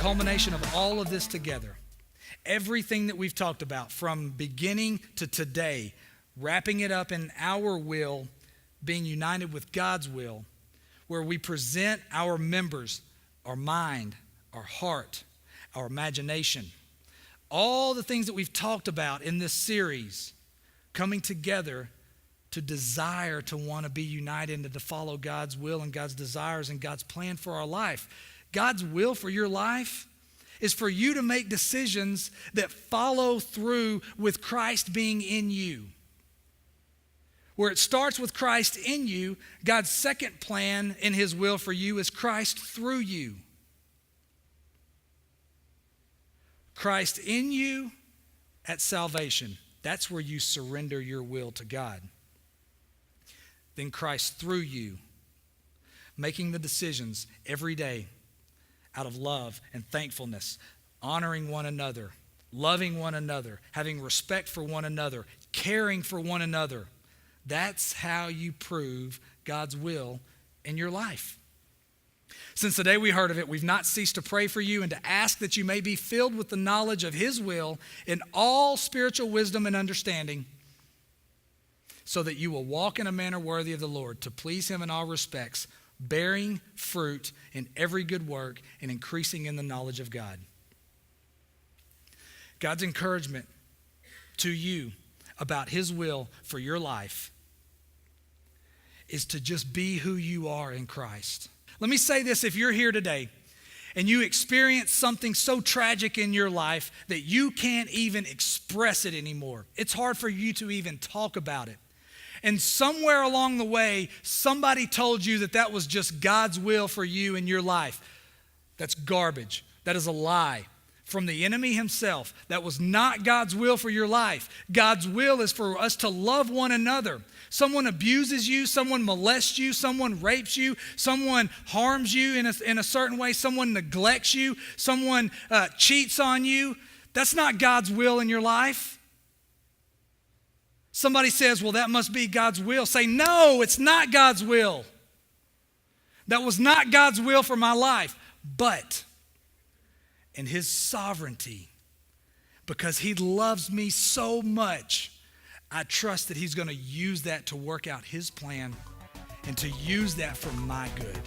culmination of all of this together, everything that we've talked about from beginning to today, wrapping it up in our will, being united with God's will, where we present our members, our mind, our heart, our imagination, all the things that we've talked about in this series, coming together to desire to want to be united and to follow God's will and God's desires and God's plan for our life. God's will for your life is for you to make decisions that follow through with Christ being in you. Where it starts with Christ in you, God's second plan in his will for you is Christ through you. Christ in you at salvation. That's where you surrender your will to God. Then Christ through you, making the decisions every day out of love and thankfulness, honoring one another, loving one another, having respect for one another, caring for one another. That's how you prove God's will in your life. Since the day we heard of it, we've not ceased to pray for you and to ask that you may be filled with the knowledge of his will in all spiritual wisdom and understanding, so that you will walk in a manner worthy of the Lord, to please him in all respects, bearing fruit in every good work and increasing in the knowledge of God. God's encouragement to you about his will for your life is to just be who you are in Christ. Let me say this: if you're here today and you experience something so tragic in your life that you can't even express it anymore, it's hard for you to even talk about it. And somewhere along the way, somebody told you that that was just God's will for you in your life. That's garbage. That is a lie from the enemy himself. That was not God's will for your life. God's will is for us to love one another. Someone abuses you, someone molests you, someone rapes you, someone harms you in a certain way, someone neglects you, someone cheats on you. That's not God's will in your life. Somebody says, well, that must be God's will. Say, no, it's not God's will. That was not God's will for my life. But in his sovereignty, because he loves me so much, I trust that he's going to use that to work out his plan and to use that for my good.